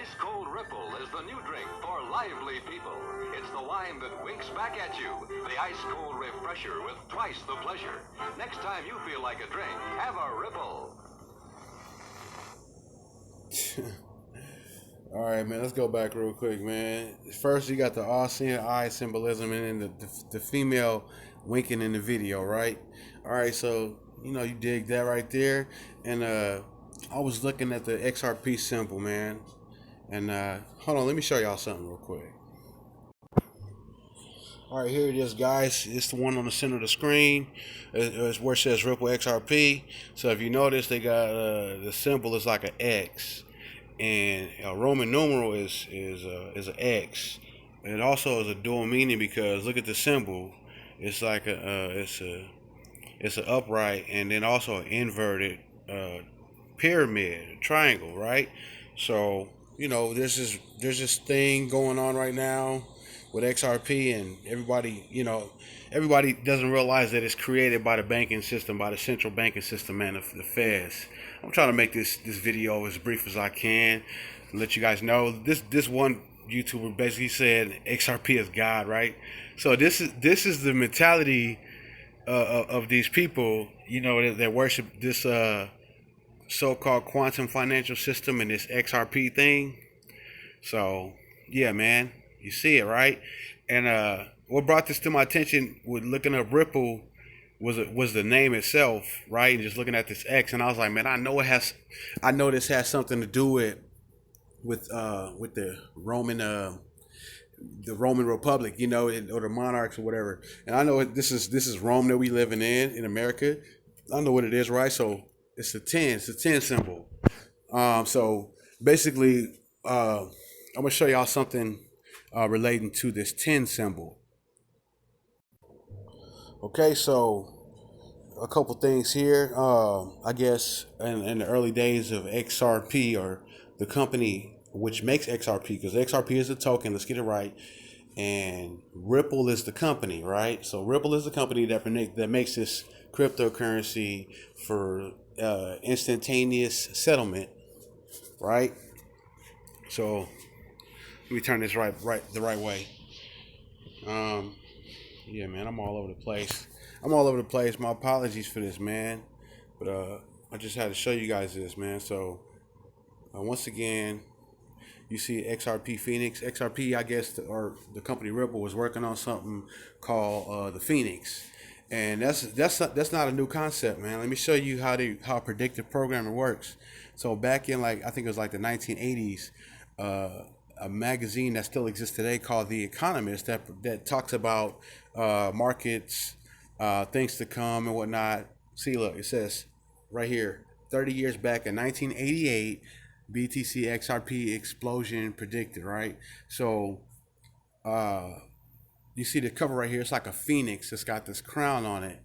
Ice Cold Ripple is the new drink for lively people. It's the wine that winks back at you. The ice cold refresher with twice the pleasure. Next time you feel like a drink, have a Ripple. All right, man, let's go back real quick, man. First, you got the all-seeing eye symbolism and then the female winking in the video, right? All right, so, you dig that right there. And I was looking at the XRP symbol, man. And hold on, let me show y'all something real quick. All right, here it is, guys. It's the one on the center of the screen. It's where it says Ripple XRP. So if you notice, they got the symbol is like an X. And a Roman numeral is an X. It also is a dual meaning because look at the symbol. It's like it's an upright and then also an inverted pyramid, a triangle, right? So there's this thing going on right now with XRP, and everybody doesn't realize that it's created by the banking system, by the central banking system, man, the Feds. I'm trying to make this video as brief as I can and let you guys know. This one YouTuber basically said XRP is God, right? So this is the mentality of these people, that worship this so-called quantum financial system and this XRP thing. So yeah, man, you see it, right? And what brought this to my attention with looking up Ripple was the name itself, right? And just looking at this X, and I was like, man, I know this has something to do with the Roman Republic, or the monarchs or whatever. And I know this is Rome that we living in America. I know what it is, right? So it's the 10 symbol. So basically, I'm gonna show y'all something relating to this 10 symbol. Okay, so a couple things here. I guess in the early days of XRP, or the company which makes XRP, because XRP is the token, let's get it right, and Ripple is the company, right? So Ripple is the company that makes this cryptocurrency for instantaneous settlement, right? So let me turn this the right way. Yeah, man, I'm all over the place. My apologies for this, man. But I just had to show you guys this, man. So once again, you see XRP Phoenix. XRP, I guess, or the company Ripple was working on something called the Phoenix, and that's not a new concept, man. Let me show you how predictive programming works. So back in, like, I think it was like the 1980s, a magazine that still exists today called The Economist that talks about markets, things to come and whatnot. See, look, it says right here, 30 years back in 1988, BTC XRP explosion predicted, right? So you see the cover right here. It's like a phoenix. It's got this crown on it,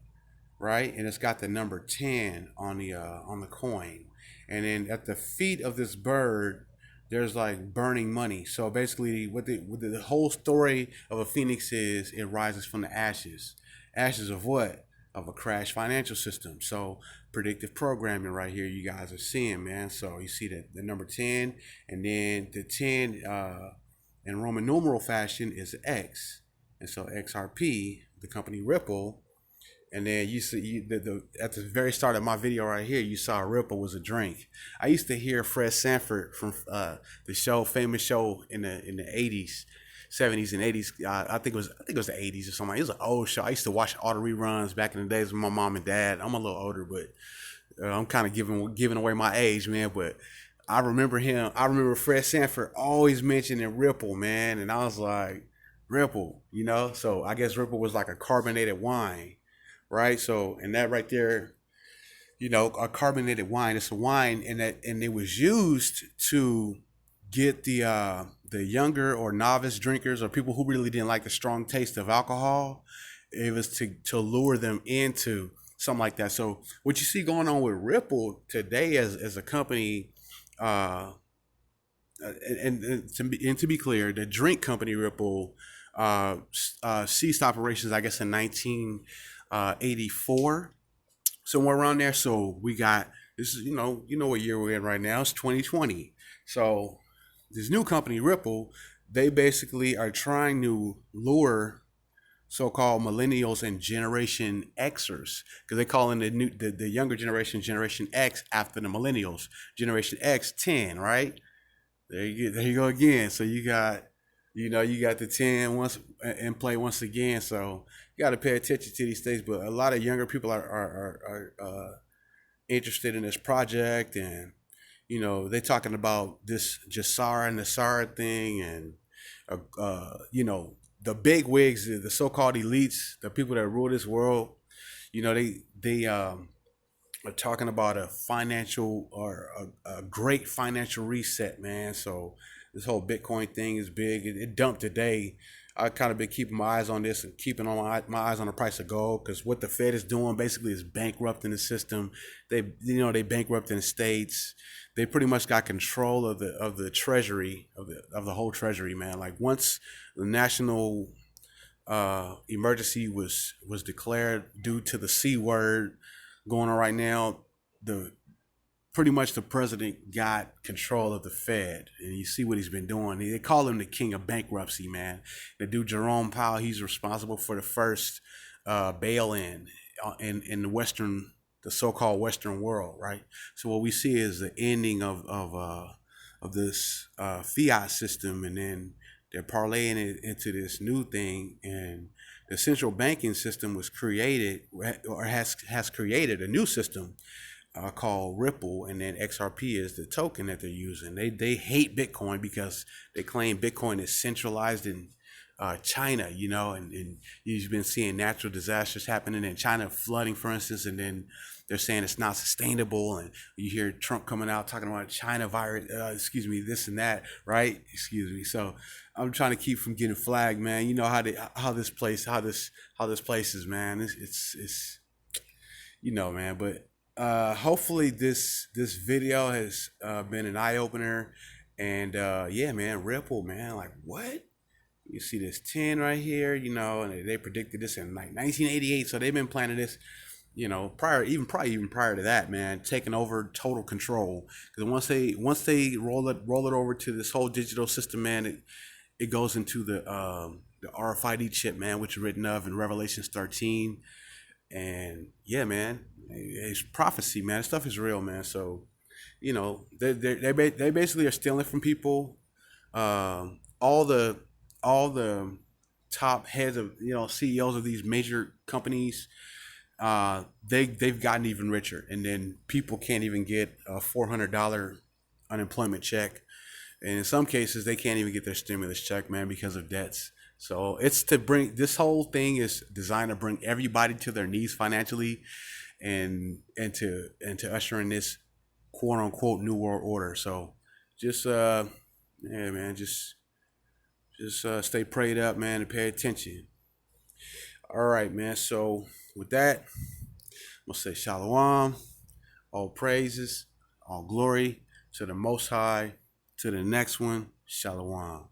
right? And it's got the number 10 on the coin. And then at the feet of this bird, there's like burning money. So basically, what the whole story of a phoenix is, it rises from the ashes. Ashes of what? Of a crashed financial system. So predictive programming right here, you guys are seeing, man. So you see the number 10, and then the 10 in Roman numeral fashion is X. And so XRP, the company Ripple. And then you see at the very start of my video right here, you saw Ripple was a drink. I used to hear Fred Sanford from the famous show in the 80s, 70s and 80s. I think it was the 80s or something. It was an old show. I used to watch all the reruns back in the days with my mom and dad. I'm a little older, but I'm kind of giving away my age, man. But I remember him. I remember Fred Sanford always mentioning Ripple, man. And I was like, Ripple, So I guess Ripple was like a carbonated wine. Right, so and that right there, a carbonated wine. It's a wine, and it was used to get the younger or novice drinkers, or people who really didn't like the strong taste of alcohol. It was to lure them into something like that. So what you see going on with Ripple today as a company, and to be clear, the drink company Ripple ceased operations, I guess, in 1984, somewhere around there. So we got this is you know what year we're in right now. It's 2020. So this new company, Ripple, they basically are trying to lure so-called millennials and Generation Xers, because they call in the younger generation Generation X after the millennials. Generation X 10, right? There you go again. So you got, you got the 10 once in play once again. So you got to pay attention to these things. But a lot of younger people are interested in this project, and they're talking about this Jasara and Nasara thing, and the big wigs, the so-called elites, the people that rule this world. They are talking about a financial or a great financial reset, man. So this whole Bitcoin thing is big. It dumped today. I kind of been keeping my eyes on this and keeping on my eyes on the price of gold, because what the Fed is doing basically is bankrupting the system. They bankrupting the states. They pretty much got control of the treasury of the whole treasury, man. Like once the national emergency was declared due to the C word going on right now, pretty much the president got control of the Fed, and you see what he's been doing. They call him the king of bankruptcy, man. The dude Jerome Powell, he's responsible for the first bail-in in the so-called Western world, right? So what we see is the ending of this fiat system, and then they're parlaying it into this new thing. And the central banking system was created, or has created a new system called Ripple, and then XRP is the token that they're using. They hate Bitcoin because they claim Bitcoin is centralized in China, and you've been seeing natural disasters happening in China, flooding, for instance, and then they're saying it's not sustainable, and you hear Trump coming out talking about China virus, this and that, right? So I'm trying to keep from getting flagged, man. You know how this place is, man. It's man. But hopefully this video has been an eye opener, and yeah, man, Ripple, man, like what? You see this 10 right here, and they predicted this in like 1988, so they've been planning this, probably even prior to that, man, taking over total control. Because once they roll it over to this whole digital system, man, it goes into the RFID chip, man, which is written of in Revelations 13, and yeah, man, it's prophecy, man. This stuff is real, man. So, they basically are stealing from people. All the top heads of CEOs of these major companies, they've gotten even richer, and then people can't even get a $400 unemployment check, and in some cases they can't even get their stimulus check, man, because of debts. So this whole thing is designed to bring everybody to their knees financially, and to usher in this quote unquote new world order. So just yeah, man, just stay prayed up, man, and pay attention. All right, man. So with that, I'm gonna say shalom, all praises, all glory to the Most High. To the next one, shalom.